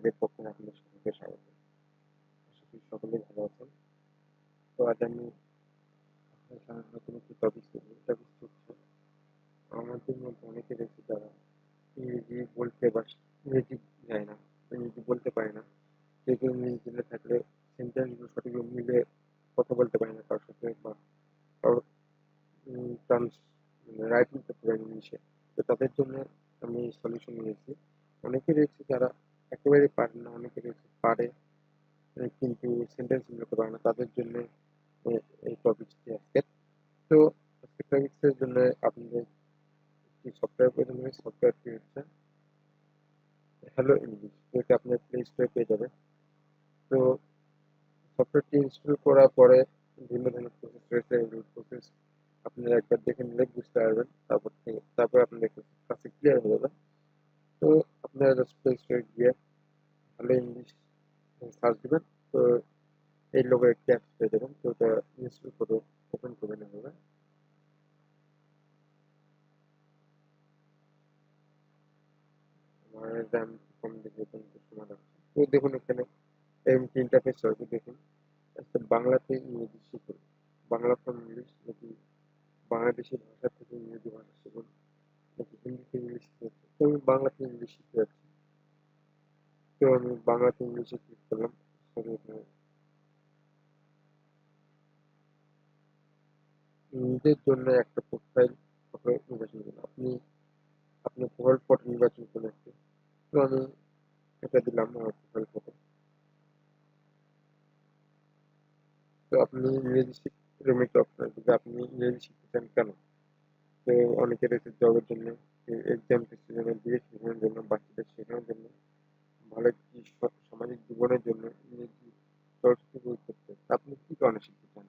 নিজেদের পক্ষে আপনাদের সকলকে স্বাগত। আশা করি সকলেই ভালো আছেন। তো আজ আমি আপনার সামনে নতুন একটি টপিক নিয়ে টপিক হচ্ছে আমাদের মধ্যে অনেকে রয়েছে যারা ইংরেজি বলতে বা ইংরেজি যায় না, ইংরেজি বলতে পারে না। কেউ কেউ ইংরেজি জেনে থাকলে সেন্টেন্সগুলো সঠিকভাবে মিলে কথা বলতে পারে না কারোর সাথে বা কারোর টার্মস মানে রাইটিং করতে পারে ইংলিশে। তো তাদের জন্য আমি সলিউশন নিয়েছি। অনেকে রয়েছে যারা একেবারেই পারে না, অনেকে রয়েছে পারে কিন্তু সেন্টেন্স মিলাতে পারে না, তাদের জন্য এই টপিকটি আজকে। তো আজকের টপিক্সের জন্য আপনাদের একটি সফটওয়্যার প্রয়োজন হবে। সফটওয়্যারটি হচ্ছে হ্যালো ইংলিশ, যেটা আপনার প্লে স্টোরে পেয়ে যাবেন। তো সফটওয়্যারটি ইনস্টল করার পরে বিভিন্ন ধরনের প্রসেস রয়েছে, এগুলো প্রসেস আপনারা একবার দেখে নিলে বুঝতে পারবেন। তারপর আপনাদের কাছে ক্লিয়ার হয়ে যাবে। তো আপনারা জাস্ট প্লে স্টোরে গিয়ে হ্যালো ইংলিশ সার্চ দেবেন। তো এই লোগো একটি অ্যাপস পেয়ে যাবেন। তো ওটা ইনস্টল করে ওপেন করে নেওয়া হবে। আমার র্যাম কম দেখে ওপেন করতে সময় লাগছে। তো দেখুন এখানে এমটি ইন্টারফেস রয়েছে, দেখুন একটা বাংলাতে ইংরেজি শিখুন, বাংলা ফ্রম ইংলিশ, নাকি বাংলাদেশি ভাষা থেকে ইংরেজি ভাষা শিখুন, নাকি হিন্দিতে ইংলিশ শিখতে হচ্ছে। তো আমি বাংলাতে ইংলিশ শিখতে যাচ্ছি। তো আমি বাংলাতে ইংলিশে ক্লিক করলাম। সরি, এখানে নিজের জন্য একটা প্রোফাইল ফটো নির্বাচন করুন। আপনি আপনার প্রোফাইল ফটো নির্বাচন করুন একটি। তো আমি এটা দিলাম আমার প্রোফাইল ফটো। তো আপনি ইংরেজি শিখতে মেক অপশন আছে যে আপনি ইংরেজি শিখতে চান কেন। তো অনেকের রয়েছে জবের জন্য, এক্সাম টেস্টের দিয়ে শেখানোর জন্য, বাচ্চাদের শেখানোর জন্য, ভালো একটি সামাজিক জীবনের জন্য ইংরেজি চর্চা করতে। আপনি কি কারণে শিখতে চান।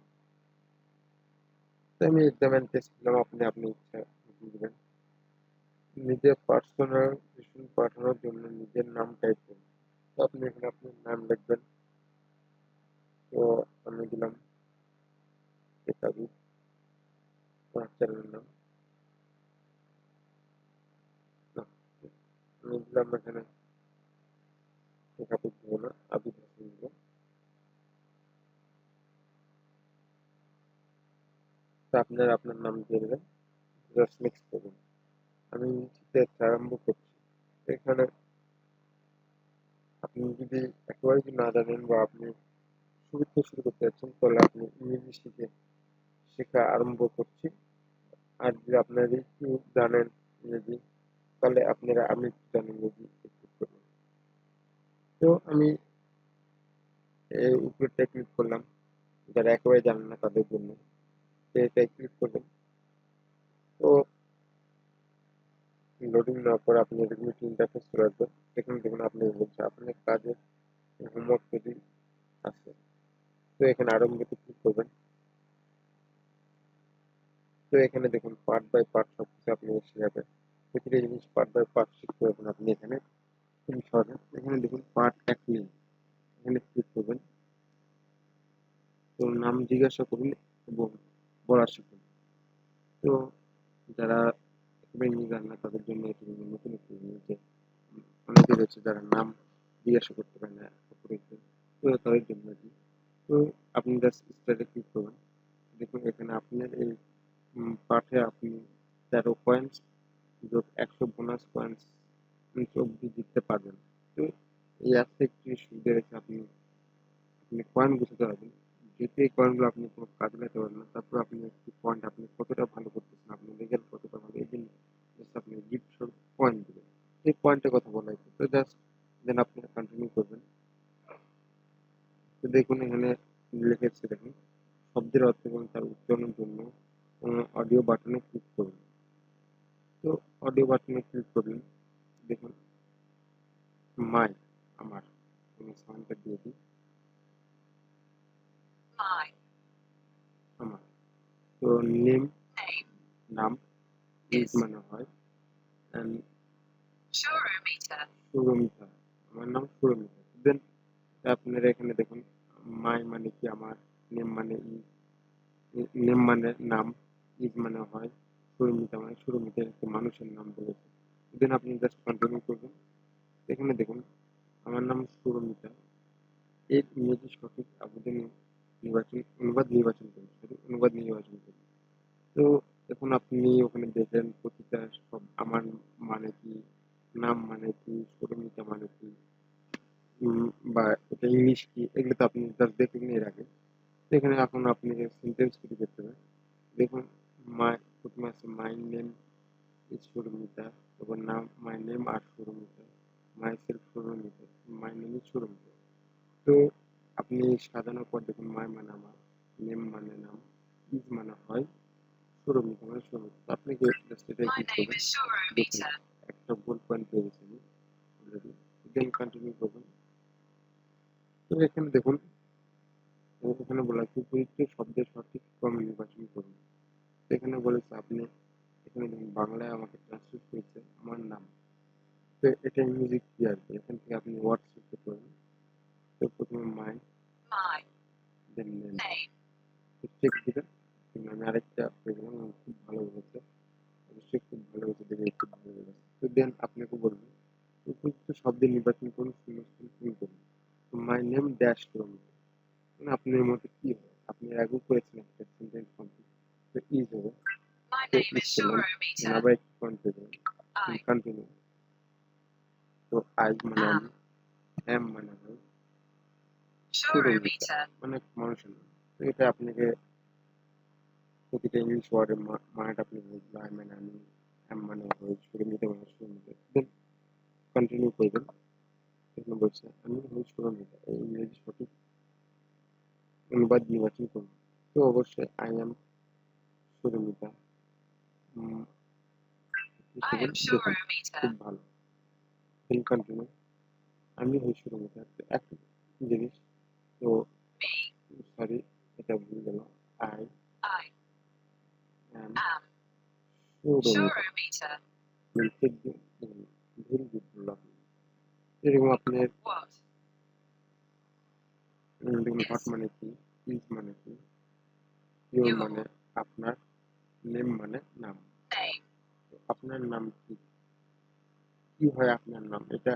তো আমি এক্সাম অ্যান্ড টেস্ট দিলাম, আপনি আপনি ইচ্ছা দিবেন। নিজের পার্সোনালাইজেশন পাঠানোর জন্য নিজের নাম টাইপ করুন। তো আপনি এখানে আপনার নাম লিখবেন। তো আমি দিলাম কেতাবি, আমার চ্যানেলের নাম না, আমি দিলাম এখানে কেতাবি দিব না, আবিদ হাসান দিব। তো আপনার আপনার নাম দিয়ে দেবেন, জাস্ট নেক্সট করবেন। আমি চিত্র আরম্ভ করছি। এখানে আপনি যদি একেবারে যদি না জানেন বা আপনি শুরু করতে যাচ্ছেন, তাহলে আপনি ইংরেজি শেখা আরম্ভ করছি। আর যদি আপনারা একটু জানেন ইংরেজি, তাহলে আপনারা আমি একটু জানেন ইংরেজি একটু করবেন। তো আমি এই উপরেরটা ক্লিক করলাম, যারা একেবারে জানেন না তাদের জন্য। তো এটাই ক্লিক করবেন। তো লোডিং নেওয়ার পর আপনি এরকম একটি ইন্টারফেস চলে আসবে। এখানে দেখুন আপনি বলছে আপনার কাজের হোমওয়ার্ক যদি আছে। তো এখানে আরম্ভতে ক্লিক করবেন। তো এখানে দেখুন পার্ট বাই পার্ট সবকিছু আপনি শিখাবে। প্রতিটা জিনিস পার্ট বাই পার্ট শিখতে পারবেন আপনি এখানে খুবই সহজে। এখানে দেখুন পার্ট 1 নেই, এখানে ক্লিক করবেন। তো নাম জিজ্ঞাসা করুন এবং বলা শিখুন। তো যারা একেবারে ইংরেজি জানে না তাদের জন্য এটি নতুন একটি জিনিস যে অনেকে রয়েছে যারা নাম জিজ্ঞাসা করতে পারে না অপরকে। তো তাদের জন্য এটি। তো আপনি জাস্ট স্টার্টে ক্লিক করবেন। দেখুন এখানে আপনার এই পাঠে আপনি 13 পয়েন্টস যোগ 100 বোনাস পয়েন্টস অব্দি জিততে পারবেন। তো এই অ্যাপসে একটি সুবিধা রয়েছে, আপনি আপনি কয়েন গুছাতে পারবেন। যেহেতু এই কয়েনগুলো আপনি কোনো কাজে লাগাতে পারবেন না, তারপর আপনি একটি পয়েন্ট আপনি কতটা ভালো করতেছেন, আপনার রেজাল্ট কতটা ভালো, এই জন্য জাস্ট আপনি গিফট স্বরূপ পয়েন্ট দেবেন। এই পয়েন্টের কথা বলা হয়েছে। তো জাস্ট দেন আপনি কন্টিনিউ করবেন। তো দেখুন এখানে লিখেছে, দেখুন শব্দের অর্থ এবং তার উচ্চারণের জন্য অডিও বাটনে ক্লিক করুন। তো অডিও বাটনে ক্লিক করলেন। দেখুন মাই, আমার, আমি সাউন্ডটা দিয়ে দিই, আমার। তো নেম, নাম, ইজ মানে হয়, অ্যান্ড সুরমিতা, আমার নাম সুরমিতা। দেন আপনারা এখানে দেখুন মাই মানে কি আমার, নেম মানে নেম মানে নাম, ইজ মানে হয়, সুরমিতা মানে সুরমিতা, একটা মানুষের নাম বলেছে। দেন আপনি জাস্ট কন্টিনিউ করবেন। এখানে দেখুন আমার নাম সুরমিতা। এর ইংরেজি সঠিক অনুবাদ নির্বাচন করুন। অনুবাদ নির্বাচন করুন। তো এখন আপনি ওখানে দেখলেন প্রতিটা আমার মানে কি, নাম মানে কি, সুরমিতা মানে কি, বা এটা ইংলিশ কি, এগুলো তো আপনি জাস্ট দেখলেন এর আগে। তো এখানে এখন আপনি সেন্টেন্স তৈরি করতে হবে। দেখুন, প্রথমে আছে মাই নেম ইজ সুরমিতা, তারপর নাম my name are Surmita, myself Surmita, my name is Surmita. তো আপনি সাজানোর পর দেখুন, মাই মানে আমার, নেম মানে নাম, ইজ মানে হয়, সুরমিতা মানে সুরমিতা। তো আপনি জাস্ট এটা ক্লিক করবেন, দেখুন একটা গোল পয়েন্ট পেয়ে গেছেন অলরেডি। দেন কন্টিনিউ করবেন। তো এখানে দেখুন, এখানে বলা আছে উপযুক্ত শব্দের সঠিক ক্রম নির্বাচন করুন। এখানে বলেছে আপনি, এখানে দেখুন বাংলায় আমাকে ট্রান্সলেট করেছে আমার নাম। তো এটা ইংরেজি কি আসবে, এখান থেকে আপনি ওয়ার্ড শিখতে পারবেন। তো প্রথমে মাই, দেন নেম, চেক দিবেন। আমি আরেকটা পেয়ে গেলাম, খুব ভালো বলেছে, অবশ্যই খুব ভালো হয়েছে, দেখে খুব ভালো লেগেছে। তো দেন আপনাকে বলবেন উপযুক্ত শব্দের নির্বাচন করুন, শূন্যস্থান পূরণ করুন। মাই নেম ড্যাশ করুন, মানে আপনার মতে কি হবে, আপনি আগেও করেছেন একটা সেন্টেন্স কমপ্লিট, তো ইজ হবে। তো ইজ করলেন, আবার একটু পয়েন্ট পেয়ে যাবেন, কন্টিনিউ। তো আই মানে আমি, এম মানে হয়, সুরমিতা মানে মানুষের নাম। তো এটা আপনাকে প্রতিটা ইংলিশ ওয়ার্ডের মানেটা আপনি বুঝবেন। আই মানে আমি, এম মানে হয়, সুরমিতা মানে সুরমিতা। দেন কন্টিনিউ করবেন। এখানে বলছে আমি হই সুরমিতা, এই ইংরেজি সঠিক অনুবাদ নির্বাচন করুন। তো অবশ্যই আই এম সুরমিতা, দেখুন খুব ভালো। দেন কন্টিনিউ, আমি হই সুরমিতা। একই জিনিস। তো সরি, এটা ভুল গেল। I am Surmita. ভুল বললাম। এরকম আপনার দেখুন, হোয়াট মানে কি, ইজ মানে কি, ইউর মানে আপনার, নেম মানে নাম। আপনার নাম কি, কি হয় আপনার নাম, এটা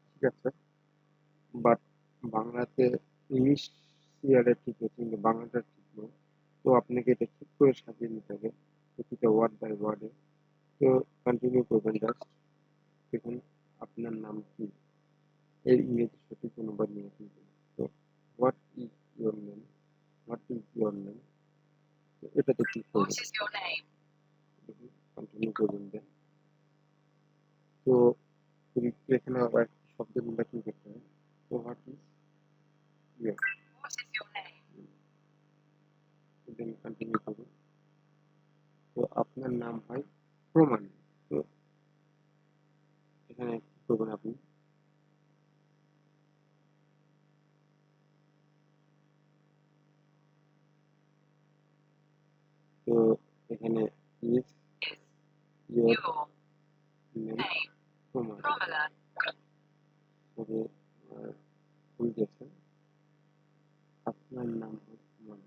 ঠিক আছে, বাট বাংলাতে ইংলিশ ইয়ারে ঠিক আছে, কিন্তু বাংলাটা ঠিক নয়। তো আপনাকে এটা ঠিক করে সাজিয়ে নিতে হবে প্রতিটা ওয়ার্ড বাই ওয়ার্ডে। তো কন্টিনিউ করবেন জাস্ট। দেখুন আপনার নাম কি, এর ইংরেজি সঠিক অনুবাদ নিয়ে কিন্তু। তো what is your name, what is your name, এটাতে ক্লিক করবেন। দেখুন কন্টিনিউ করবেন দেন। তো এখানে আবার শব্দ নির্বাচন করতে হবে। তো what is your, then continue করবেন। তো আপনার নাম হয় প্রমাণ। তো এখানে কি করবেন আপনি, তো এখানে ইজ ইউর নেম প্রমাণ, তবে ভুল গেছেন, আপনার নাম হয় প্রমাণ।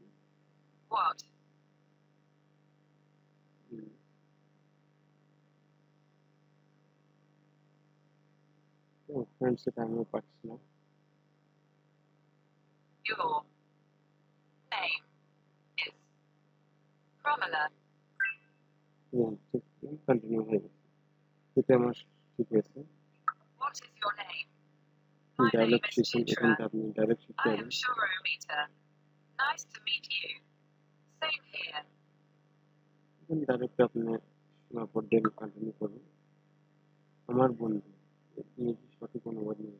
তো ফ্রেন্ডস, এটা আমিও পাচ্ছি না। কন্টিনিউ হয়ে গেছে, এটা আমার ঠিক হয়েছে। ডায়লগ শিখুন, এখানটা আপনি ডায়লগ শিখতে হবেন। ডায়লগটা আপনি শোনার পর দেন কন্টিনিউ করুন। আমার বন্ধু, ইংরেজি সঠিক অনুবাদ নিয়ে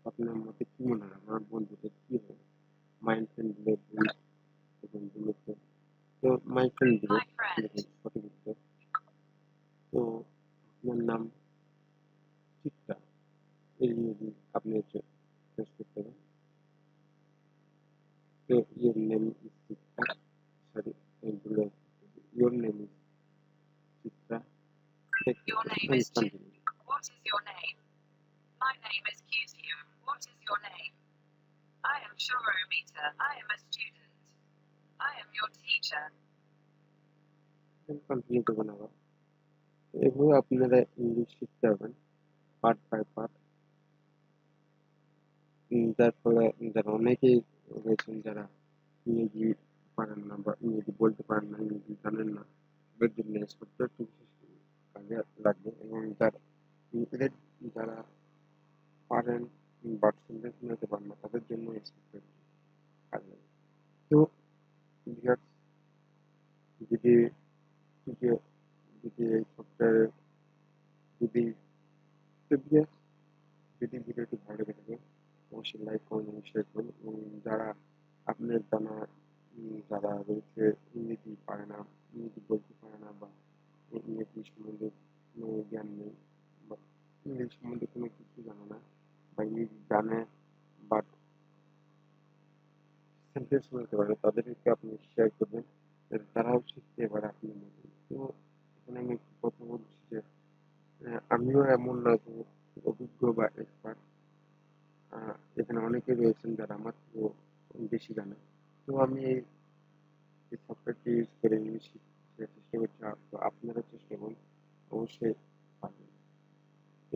আপনার মতে কি মনে হয় আমার বন্ধুদের কি হয়? মাইন্ড ফ্রেন্ড দিলে ভুল, বন্ধুত্ব। তো মাই ফ্রেন্ড দিলে দেখুন সঠিক উত্তর। তো আপনার নাম চিত্রা, এই ইংরেজি আপনি চেঞ্জ করতে হবে। তো your name is Chitra, sorry ভুলে, your name is Chitra, continue. Continue করবেন আবার। এভাবে আপনারা ইংলিশ শিখতে হবেন পার্ট বাই পার্ট। যার ফলে যারা অনেকেই রয়েছেন যারা ইংরেজি পারেন না বা ইংরেজি বলতে পারেন না, ইংরেজি জানেন না। তাদের জন্য এই সফটওয়্যারটি বিশেষ করে কাজে লাগবে এবং যারা পারেন বাট সেন্টেন্স মেলাতে পারেন না তাদের জন্য এই সফটওয়্যারটি কাজে লাগে। তো ভিউয়ার্স, যদি যদি যদি এই সফটওয়্যারের যদি তো ভিউয়ার্স, যদি ভিডিওটি ভালো লেগে থাকে অবশ্যই লাইক করুন এবং শেয়ার করুন এবং যারা আপনার জানা যারা রয়েছে ইংরেজি পারে না, ইংরেজি বলতে পারে না বা ইংরেজি সম্বন্ধে কোনো জ্ঞান নেই বা ইংরেজি সম্বন্ধে কোনো কিছু জানে না বা ইংরেজি জানে বাট সেন্টেন্স বলতে পারে তাদেরকে আপনি শেয়ার করবেন যাতে তারাও শিখতে পারে আপনার মতো। তো এখানে আমি একটু কথা বলছি যে আমিও এমন না যে অভিজ্ঞ বা এক্সপার্ট। এখানে অনেকে রয়েছেন যারা আমার থেকেও বেশি জানে। তো আমি এই সফটওয়্যারটি ইউজ করে ইংলিশ শেখার চেষ্টা করছি। তো আপনারাও চেষ্টা করুন, অবশ্যই পারবেন। তো